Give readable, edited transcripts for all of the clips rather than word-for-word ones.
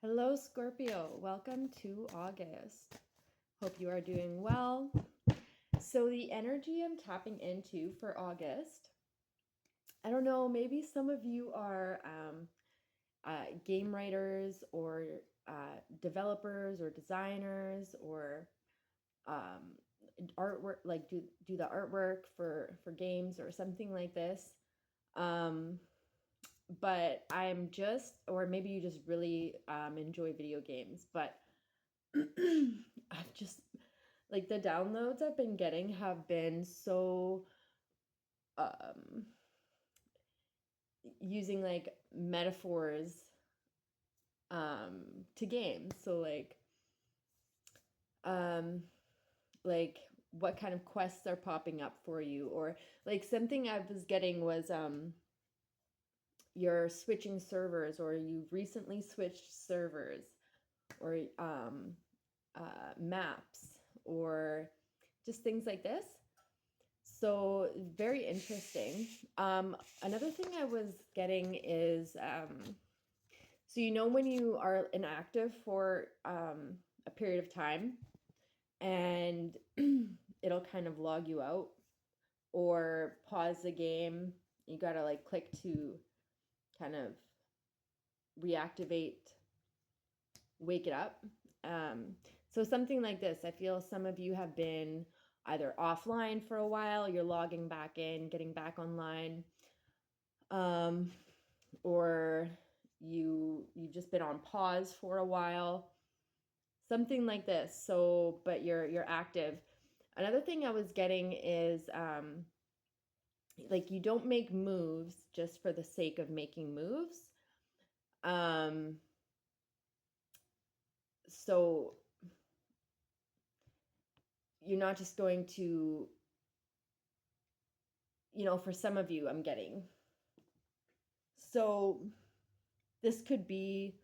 Hello, Scorpio. Welcome to August. Hope you are doing well. So, the energy I'm tapping into for August, I don't know, maybe some of you are game writers or developers or designers or um, artwork, like do the artwork for games or something like this. Um, but I'm just, or maybe you just really enjoy video games, but I've just like the downloads I've been getting have been so um using like metaphors to games. So um like what kind of quests are popping up for you, or like something I was getting was you're switching servers, or you've recently switched servers, or maps, or just things like this. So very interesting. Another thing I was getting is so when you are inactive for a period of time, and it'll kind of log you out or pause the game. You gotta like click to kind of reactivate, wake it up. So something like this. I feel some of you have been either offline for a while, you're logging back in, getting back online, um, or you've just been on pause for a while, something like this. So, but you're active. Another thing I was getting is like you don't make moves just for the sake of making moves. Um, so you're not just going to, for some of you, I'm getting. So this could be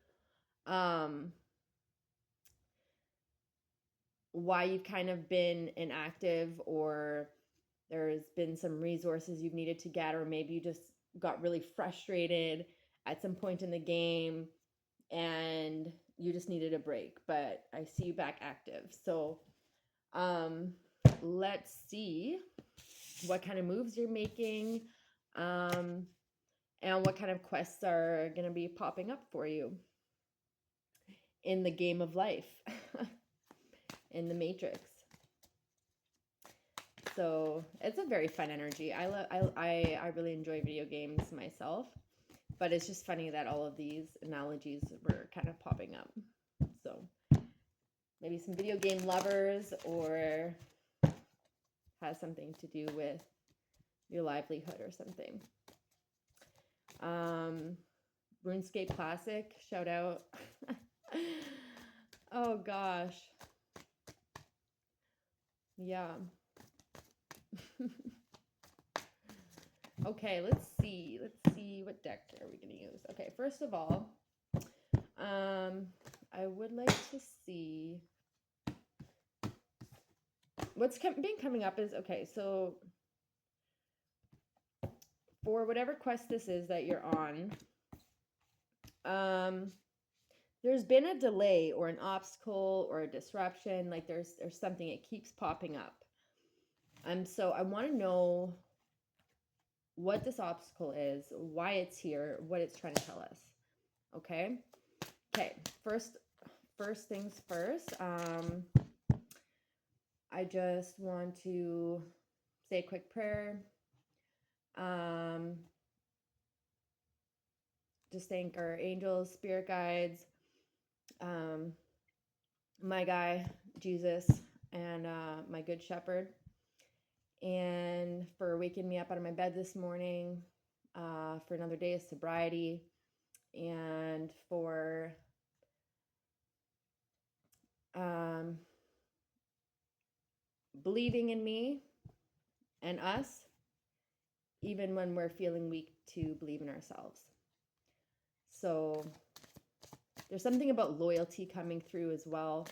why you've kind of been inactive, or there's been some resources you've needed to get, or maybe you just got really frustrated at some point in the game and you just needed a break, but I see you back active. So let's see what kind of moves you're making, and what kind of quests are going to be popping up for you in the game of life, in the Matrix. So it's a very fun energy. I really enjoy video games myself, but it's just funny that all of these analogies were kind of popping up. So maybe some video game lovers, or has something to do with your livelihood or something. RuneScape Classic, shout out. Oh gosh. Yeah. Okay, let's see what deck are we going to use. Okay, first of all, I would like to see what's been coming up is, okay, so for whatever quest this is that you're on, there's been a delay or an obstacle or a disruption. Like there's something, it keeps popping up. So I want to know what this obstacle is, why it's here, what it's trying to tell us. Okay. First things first. I just want to say a quick prayer. Just thank our angels, spirit guides, my guy, Jesus, and my good shepherd, and for waking me up out of my bed this morning, for another day of sobriety, and for believing in me and us, even when we're feeling weak to believe in ourselves. So there's something about loyalty coming through as well.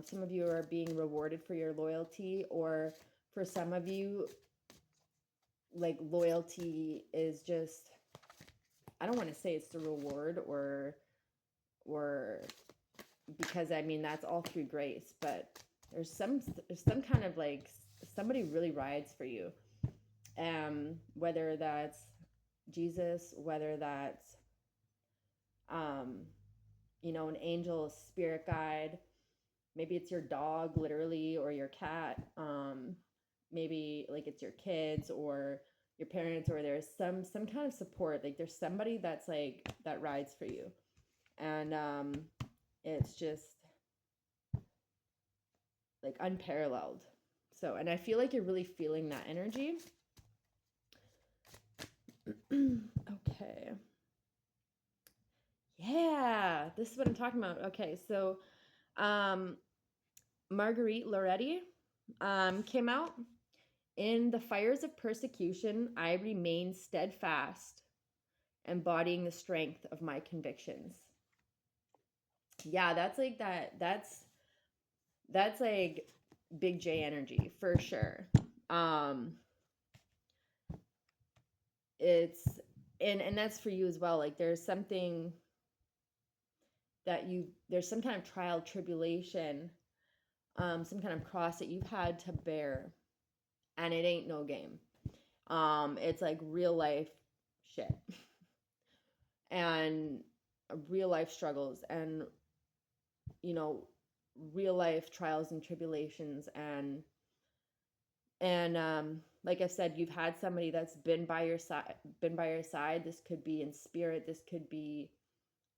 Some of you are being rewarded for your loyalty, or for some of you, like loyalty is just, I don't want to say it's the reward, or or because I mean that's all through grace, but there's some kind of like somebody really rides for you, whether that's Jesus, whether that's you know, an angel, a spirit guide. Maybe it's your dog, literally, or your cat. Maybe like it's your kids or your parents, or there's some kind of support. Like there's somebody that's like that rides for you, and it's just like unparalleled. So, and I feel like you're really feeling that energy. Okay. Yeah, this is what I'm talking about. Okay, so Marguerite Loretti came out. In the fires of persecution, I remain steadfast, embodying the strength of my convictions. Yeah, that's like that. That's like big J energy for sure. It's and that's for you as well. Like there's something that there's some kind of trial, tribulation, some kind of cross that you've had to bear, and it ain't no game. It's like real life shit and real life struggles and you know real life trials and tribulations and like I said, you've had somebody that's been by your side. This could be in spirit, this could be,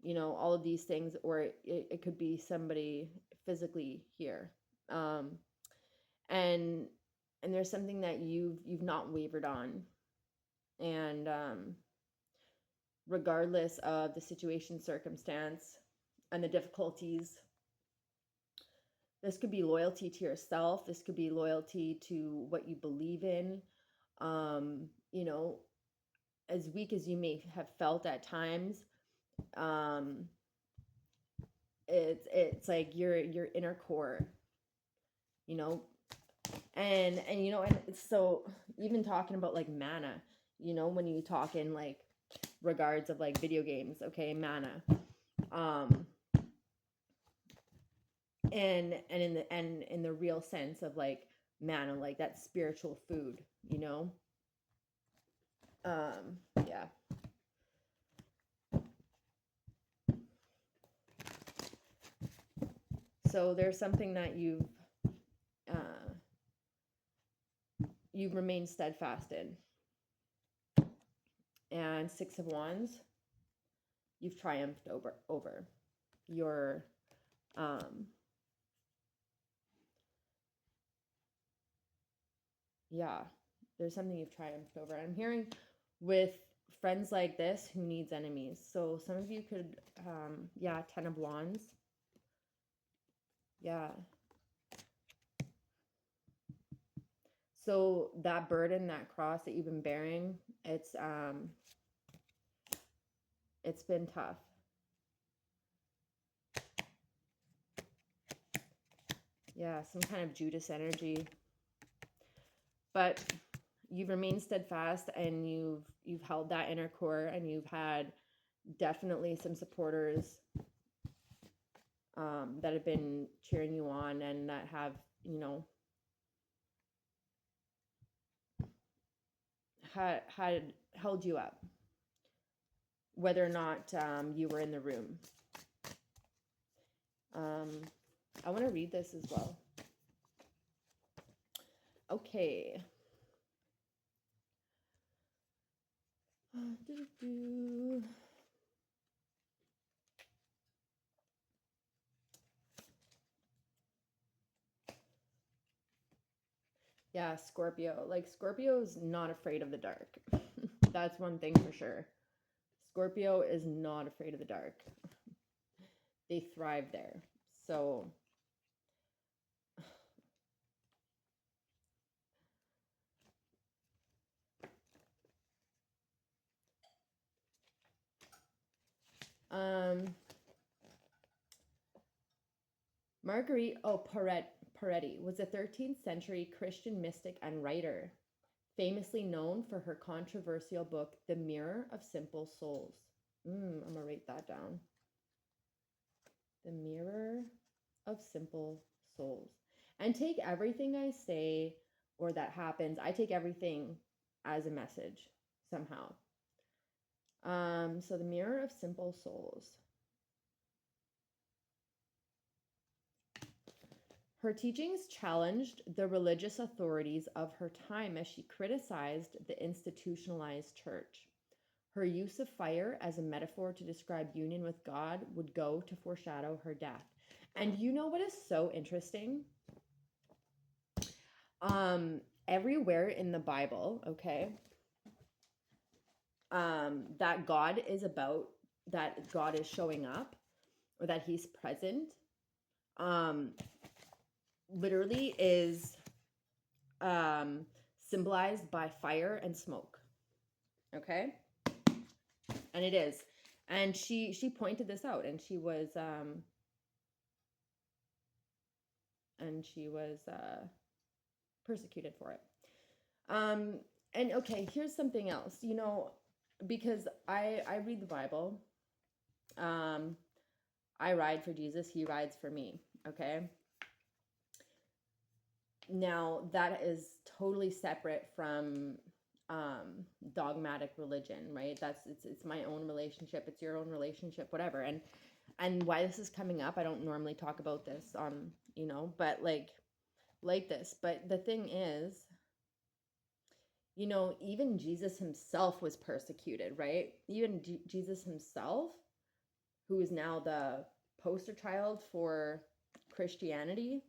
you know, all of these things, or it could be somebody physically here. And there's something that you've not wavered on, and regardless of the situation, circumstance, and the difficulties, this could be loyalty to yourself, this could be loyalty to what you believe in. You know, as weak as you may have felt at times, um it's like your inner core, you know. And you know, and so even talking about like mana, you know, when you talk in like regards of like video games, okay, mana, and in the real sense of like mana, like that spiritual food, you know. Yeah. So there's something that you've remained steadfast in. And Six of Wands, you've triumphed over your yeah, there's something you've triumphed over. I'm hearing with friends like this who needs enemies. So some of you could yeah, 10 of Wands. Yeah. So that burden, that cross that you've been bearing, it's been tough. Yeah, some kind of Judas energy. But you've remained steadfast, and you've held that inner core, and you've had definitely some supporters that have been cheering you on and that have, you know, had held you up, whether or not you were in the room. I want to read this as well. Okay. Yeah, Scorpio. Like, Scorpio is not afraid of the dark. That's one thing for sure. Scorpio is not afraid of the dark. They thrive there. So, Marguerite Peretti was a 13th century Christian mystic and writer, famously known for her controversial book, The Mirror of Simple Souls. I'm going to write that down. The mirror of simple souls. And take everything I say or that happens, I take everything as a message somehow. So the mirror of simple souls. Her teachings challenged the religious authorities of her time as she criticized the institutionalized church. Her use of fire as a metaphor to describe union with God would go to foreshadow her death. And you know what is so interesting? Everywhere in the Bible, okay, that God is about, that God is showing up or that he's present, literally is symbolized by fire and smoke. Okay? And it is. And she pointed this out, and she was persecuted for it. And okay, here's something else. You know, because I read the Bible. I ride for Jesus, he rides for me. Okay? Now, that is totally separate from dogmatic religion, right? It's my own relationship, it's your own relationship, whatever. And why this is coming up, I don't normally talk about this you know, but like this. But the thing is, you know, even Jesus himself was persecuted, right? Even Jesus himself, who is now the poster child for Christianity,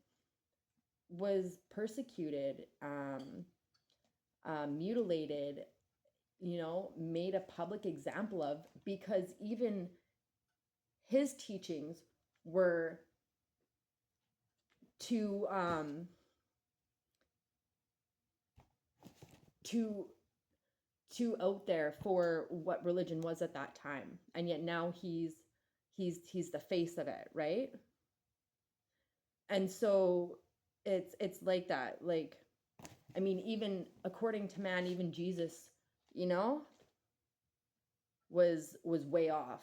was persecuted, mutilated, you know, made a public example of, because even his teachings were too out there for what religion was at that time, and yet now he's the face of it, right? And so it's like that. Like, I mean, even according to man, even Jesus, you know, was way off,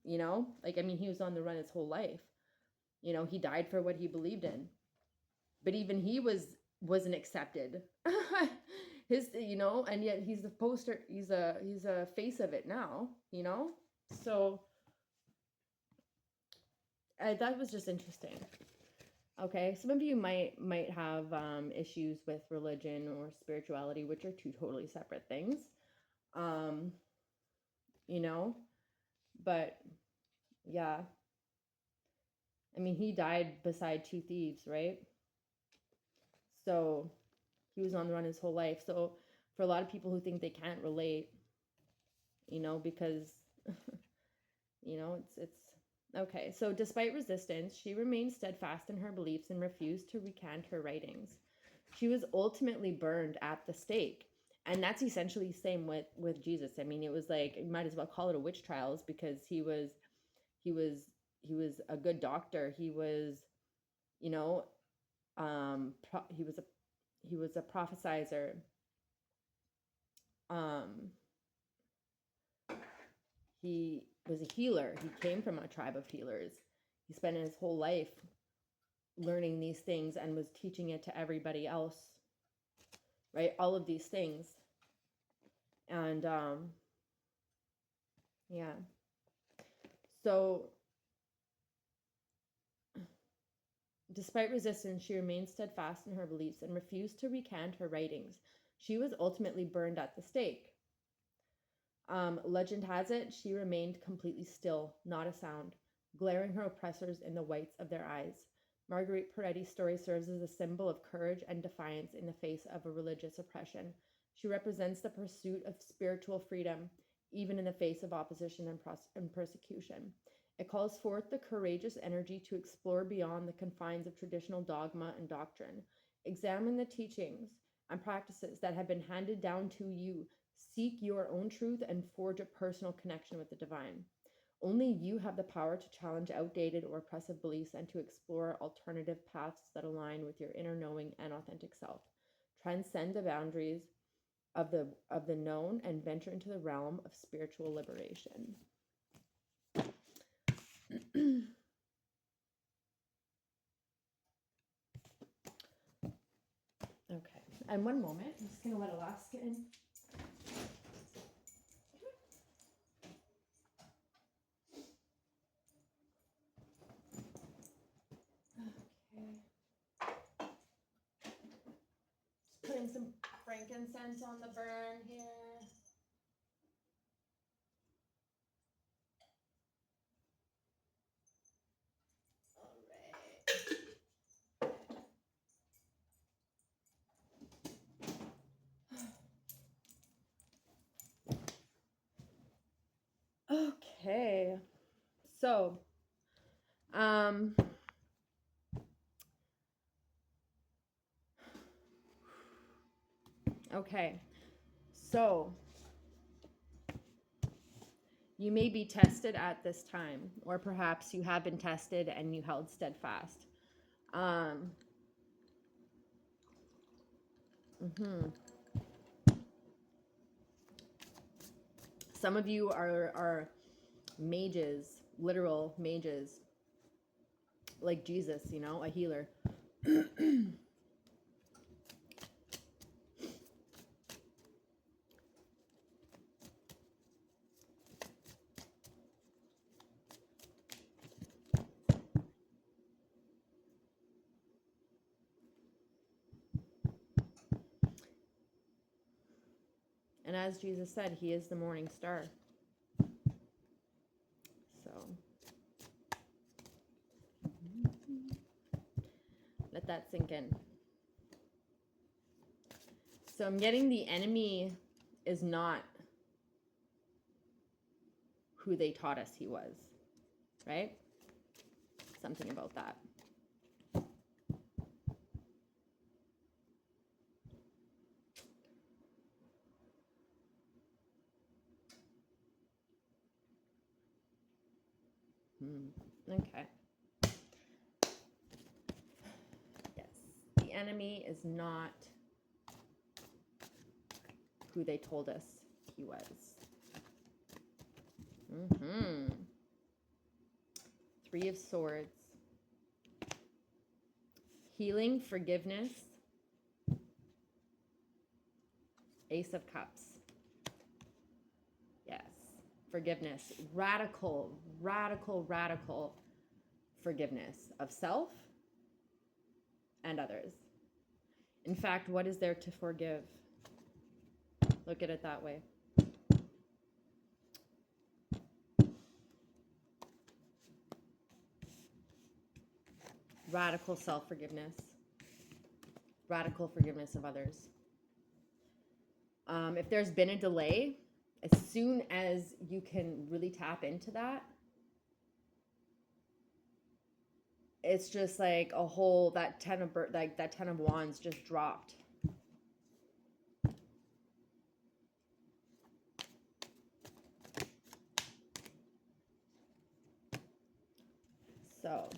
you know? Like, I mean, he was on the run his whole life. You know, he died for what he believed in. But even he wasn't accepted. His, you know, and yet he's the poster, he's a face of it now, you know? So that was just interesting. Okay, some of you might have issues with religion or spirituality, which are two totally separate things. You know, but yeah, I mean, he died beside two thieves, right? So he was on the run his whole life. So for a lot of people who think they can't relate, you know, because you know, it's okay. So despite resistance, she remained steadfast in her beliefs and refused to recant her writings. She was ultimately burned at the stake. And that's essentially the same with Jesus. I mean, it was like, you might as well call it a witch trials, because he was a good doctor. He was, you know, he was a prophesizer. He was a healer. He came from a tribe of healers. He spent his whole life learning these things and was teaching it to everybody else, right? All of these things. And yeah. So despite resistance, she remained steadfast in her beliefs and refused to recant her writings. She was ultimately burned at the stake. Legend has it, she remained completely still, not a sound, glaring her oppressors in the whites of their eyes. Marguerite Peretti's story serves as a symbol of courage and defiance in the face of a religious oppression. She represents the pursuit of spiritual freedom, even in the face of opposition and persecution. It calls forth the courageous energy to explore beyond the confines of traditional dogma and doctrine. Examine the teachings and practices that have been handed down to you. Seek your own truth and forge a personal connection with the divine. Only you have the power to challenge outdated or oppressive beliefs and to explore alternative paths that align with your inner knowing and authentic self. Transcend the boundaries of the known and venture into the realm of spiritual liberation. And one moment, I'm just going to let Alaska in. Putting some frankincense on the burn here. All right. Okay. So, okay. So, you may be tested at this time, or perhaps you have been tested and you held steadfast. Some of you are mages, literal mages, like Jesus, you know, a healer. And as Jesus said, he is the morning star. So let that sink in. So I'm getting the enemy is not who they taught us he was, right? Something about that. Okay. Yes. The enemy is not who they told us he was. Three of Swords. Healing, forgiveness. Ace of Cups. Yes. Forgiveness. Radical forgiveness of self and others. In fact, what is there to forgive? Look at it that way. Radical self-forgiveness. Radical forgiveness of others. If there's been a delay, as soon as you can really tap into that, it's just like a whole, that 10 of wands just dropped. So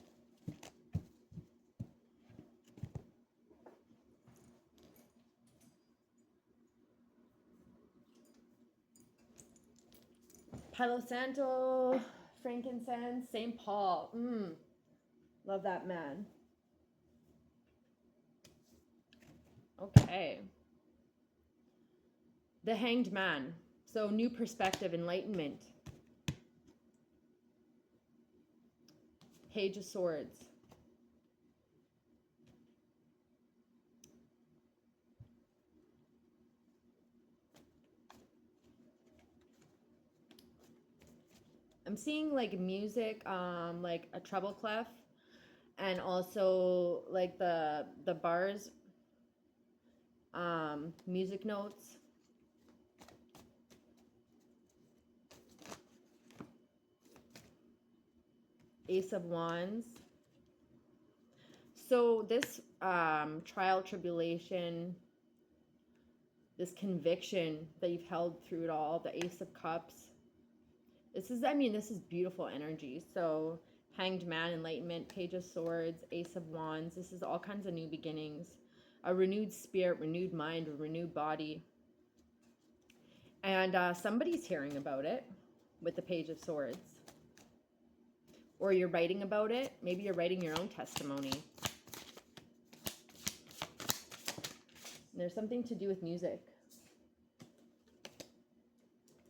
Palo Santo, frankincense, St. Paul. Love that man. Okay. The Hanged Man. So new perspective, enlightenment. Page of Swords. I'm seeing like music, like a treble clef, and also like the bars, music notes. Ace of Wands. So this trial, tribulation, this conviction that you've held through it all, the Ace of Cups. This is beautiful energy. So Hanged Man, enlightenment, Page of Swords, Ace of Wands. This is all kinds of new beginnings. A renewed spirit, renewed mind, a renewed body. And somebody's hearing about it with the Page of Swords. Or you're writing about it. Maybe you're writing your own testimony. There's something to do with music.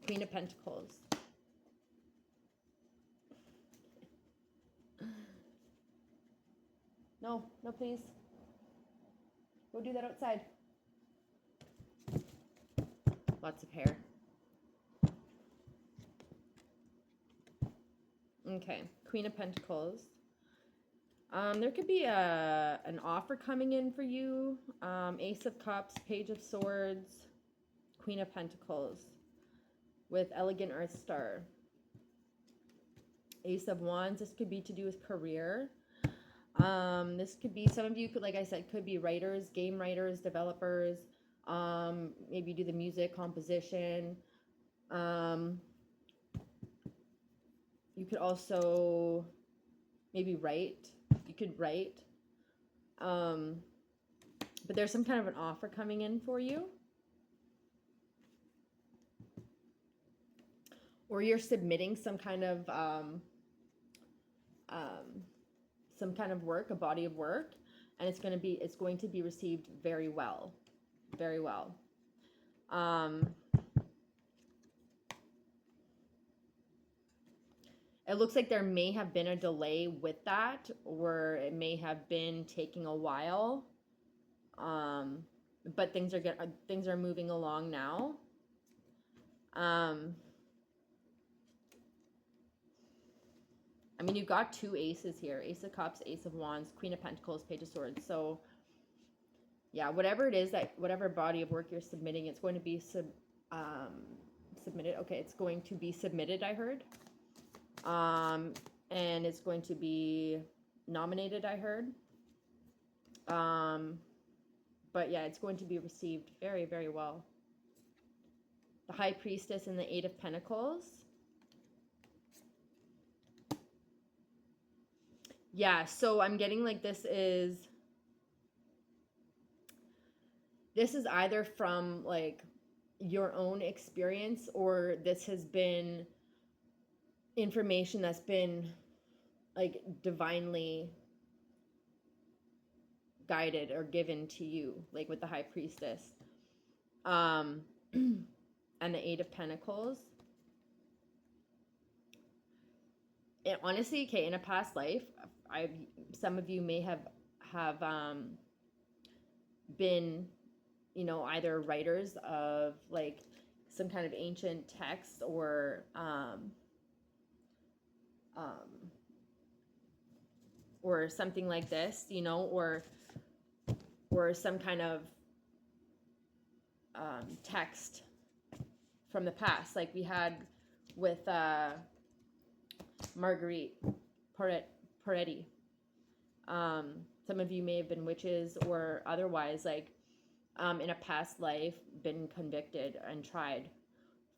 Queen of Pentacles. No, no, please. Go do that outside. Lots of hair. Okay, Queen of Pentacles. There could be an offer coming in for you. Ace of Cups, Page of Swords, Queen of Pentacles with Elegant Earth Star. Ace of Wands, this could be to do with career. This could be, some of you could, like I said, could be writers, game writers, developers, maybe do the music, composition. You could also maybe write. You could write. But there's some kind of an offer coming in for you. Or you're submitting some kind of work, a body of work, and it's going to be received very well. Very well. It looks like there may have been a delay with that, or it may have been taking a while. But things are moving along now. I mean, you've got two aces here. Ace of Cups, Ace of Wands, Queen of Pentacles, Page of Swords. So, yeah, whatever it is, whatever body of work you're submitting, it's going to be submitted. Okay, it's going to be submitted, I heard. And it's going to be nominated, I heard. But yeah, it's going to be received very, very well. The High Priestess and the Eight of Pentacles. Yeah, so I'm getting like this is either from like your own experience, or this has been information that's been like divinely guided or given to you, like with the High Priestess and the Eight of Pentacles. And honestly, okay, in a past life, some of you may have been, you know, either writers of like some kind of ancient text, or something like this, you know, or some kind of text from the past, like we had with Marguerite Poretti. Some of you may have been witches or otherwise, like in a past life, been convicted and tried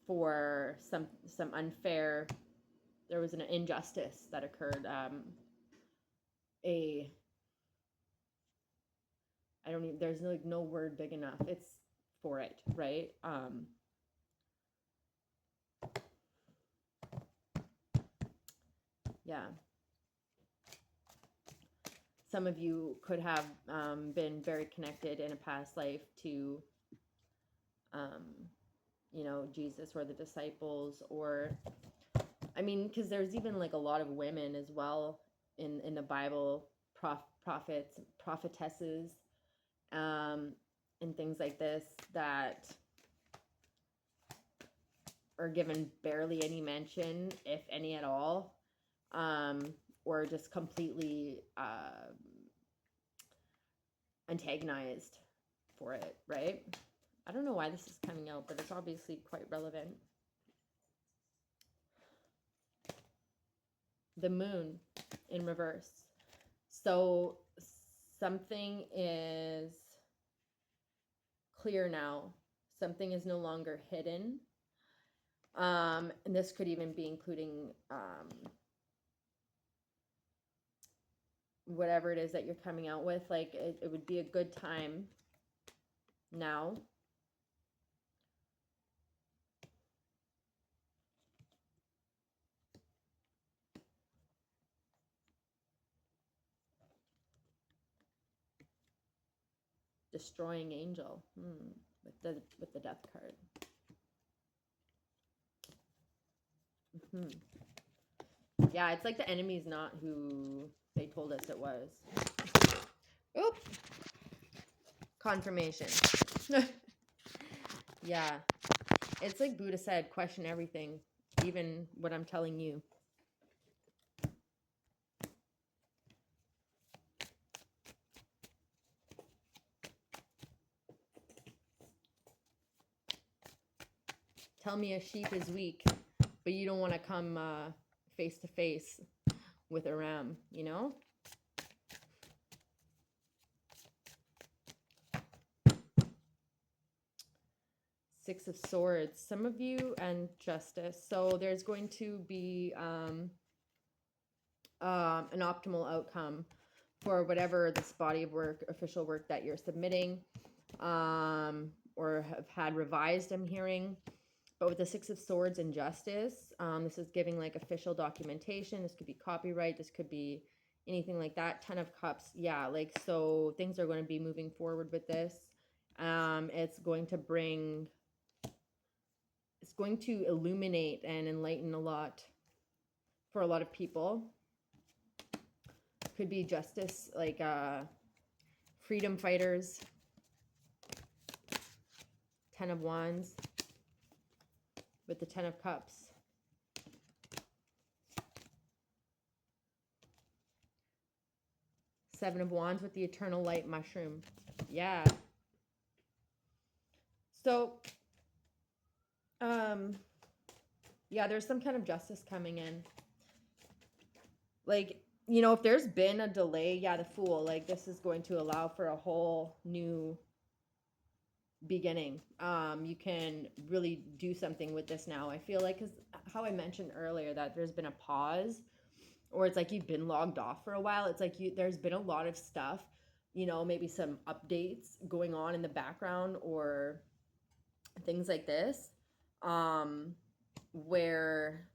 for some unfair. There was an injustice that occurred. There's like no word big enough. It's for it, right? Yeah. Some of you could have been very connected in a past life to, you know, Jesus or the disciples, or, I mean, because there's even like a lot of women as well in the Bible, prophets, prophetesses, and things like this that are given barely any mention, if any at all, or just completely antagonized for it, right? I don't know why this is coming out, but it's obviously quite relevant. The Moon in reverse. So something is clear now. Something is no longer hidden. And this could even be including whatever it is that you're coming out with. Like it would be a good time now. Destroying angel. With the death card. Yeah, it's like the enemy's not who they told us it was. Oop. Confirmation. Yeah. It's like Buddha said, question everything, even what I'm telling you. Tell me a sheep is weak, but you don't want to come face to face with a ram, you know? Six of Swords. Some of you, and Justice. So there's going to be an optimal outcome for whatever this body of work, official work that you're submitting, or have had revised, I'm hearing. But with the Six of Swords and Justice, this is giving like official documentation. This could be copyright. This could be anything like that. Ten of Cups. Yeah, like, so things are going to be moving forward with this. It's going to bring, it's going to illuminate and enlighten a lot for a lot of people. Could be justice, like freedom fighters. Ten of Wands with the Ten of Cups. Seven of Wands with the Eternal Light Mushroom. Yeah. So, yeah, there's some kind of justice coming in. Like, you know, if there's been a delay, yeah, the Fool, like, this is going to allow for a whole new beginning. You can really do something with this now. I feel like, because how I mentioned earlier that there's been a pause, or it's like you've been logged off for a while. It's like there's been a lot of stuff, you know, maybe some updates going on in the background or things like this, where,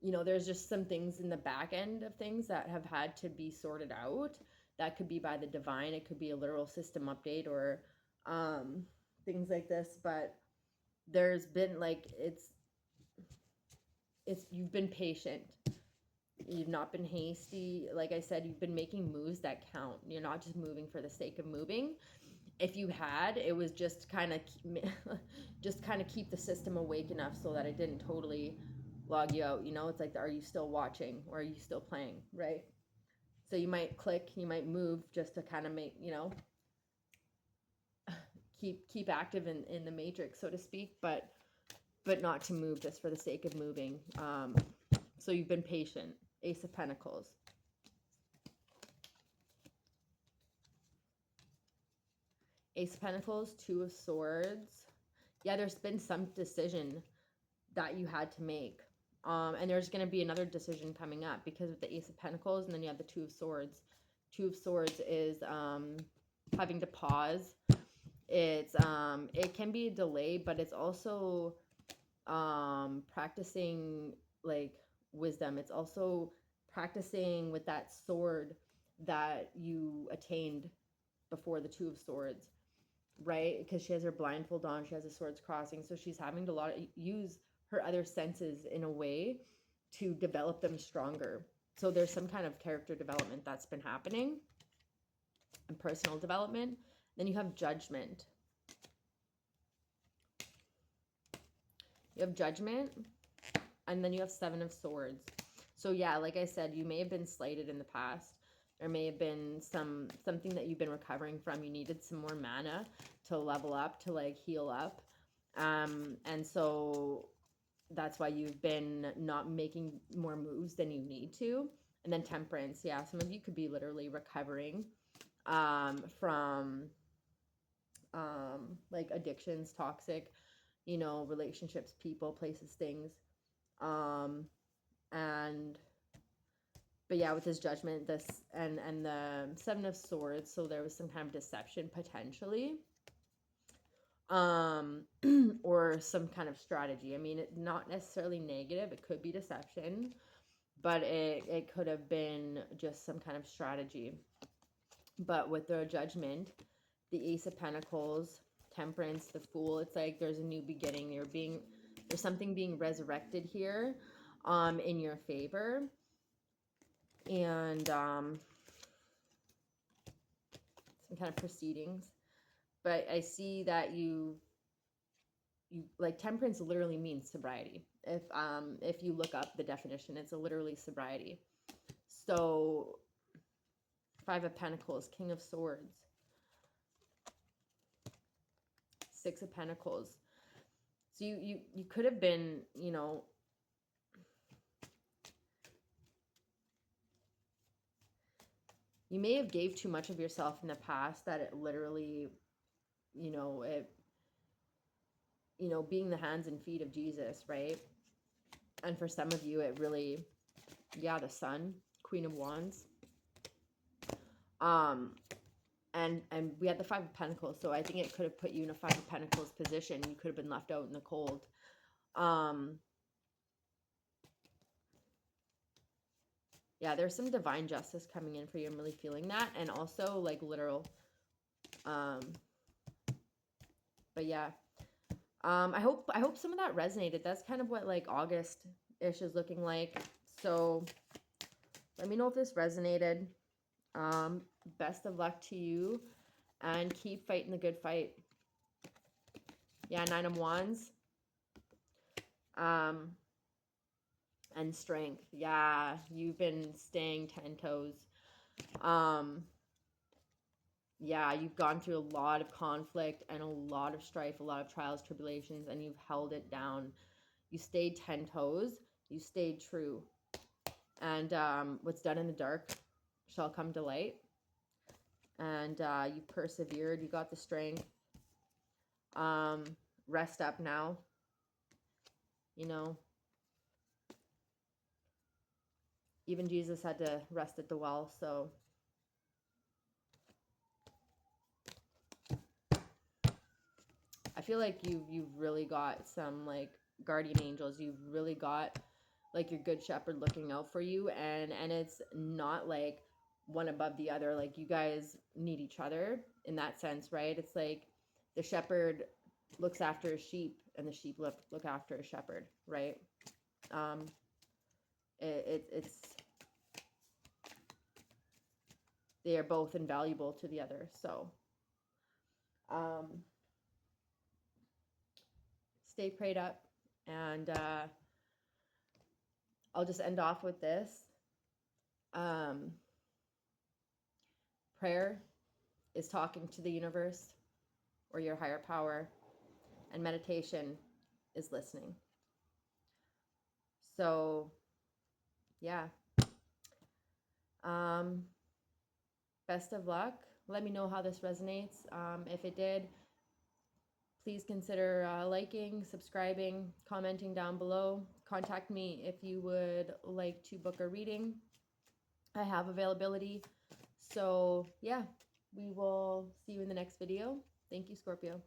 you know, there's just some things in the back end of things that have had to be sorted out. That could be by the divine. It could be a literal system update or things like this. But there's been like, it's you've been patient. You've not been hasty. Like I said, you've been making moves that count. You're not just moving for the sake of moving. If you had, it was just kind of keep the system awake enough so that it didn't totally log you out. You know, it's like, are you still watching or are you still playing, right? So you might click, you might move just to kind of make, you know, keep active in the matrix, so to speak, but not to move just for the sake of moving. So you've been patient. Ace of Pentacles. Ace of Pentacles, Two of Swords. Yeah, there's been some decision that you had to make. And there's going to be another decision coming up because of the Ace of Pentacles, and then you have the Two of Swords. Two of Swords is having to pause. It's it can be a delay, but it's also practicing like wisdom. It's also practicing with that sword that you attained before the Two of Swords, right? Because she has her blindfold on, she has the swords crossing, so she's having to use her other senses in a way to develop them stronger. So there's some kind of character development that's been happening and personal development. Then you have Judgment. You have Judgment, and then you have Seven of Swords. So yeah, like I said, you may have been slighted in the past. There may have been something that you've been recovering from. You needed some more mana to level up, to like heal up. And so that's why you've been not making more moves than you need to. And then Temperance. Yeah, some of you could be literally recovering from like addictions, toxic, you know, relationships, people, places, things. But yeah, with his Judgment, this and the Seven of Swords, so there was some kind of deception potentially, or some kind of strategy. I mean, it's not necessarily negative. It could be deception, but it could have been just some kind of strategy. But with the Judgment, the Ace of Pentacles, Temperance, the Fool, it's like there's a new beginning. There's something being resurrected here in your favor. And some kind of proceedings. But I see that you like, temperance literally means sobriety. If you look up the definition, it's literally sobriety. So 5 of Pentacles, King of Swords, 6 of Pentacles. So you could have been, you know, you may have gave too much of yourself in the past, that it literally, being the hands and feet of Jesus, right? And for some of you, it really, the Sun, Queen of Wands. And we had the 5 of Pentacles, so I think it could have put you in a 5 of Pentacles position. You could have been left out in the cold. Yeah, there's some divine justice coming in for you. I'm really feeling that. And also, like, literal. But yeah. I hope some of that resonated. That's kind of what, like, August-ish is looking like. So let me know if this resonated. Best of luck to you, and keep fighting the good fight. Yeah, 9 of Wands. And Strength. Yeah, you've been staying 10 toes. Yeah, you've gone through a lot of conflict and a lot of strife, a lot of trials, tribulations, and you've held it down. You stayed 10 toes. You stayed true. And what's done in the dark shall come to light. And you persevered. You got the strength. Rest up now. You know, even Jesus had to rest at the well, so I feel like you've really got some, like, guardian angels. You've really got, like, your good shepherd looking out for you, and it's not like one above the other. Like, you guys need each other in that sense, right? It's like the shepherd looks after his sheep, and the sheep look after a shepherd, right? It's they are both invaluable to the other. So stay prayed up, and I'll just end off with this. Prayer is talking to the universe or your higher power, and meditation is listening. So yeah, best of luck. Let me know how this resonates. If it did, please consider liking, subscribing, commenting down below. Contact me if you would like to book a reading. I have availability. So yeah, we will see you in the next video. Thank you, Scorpio.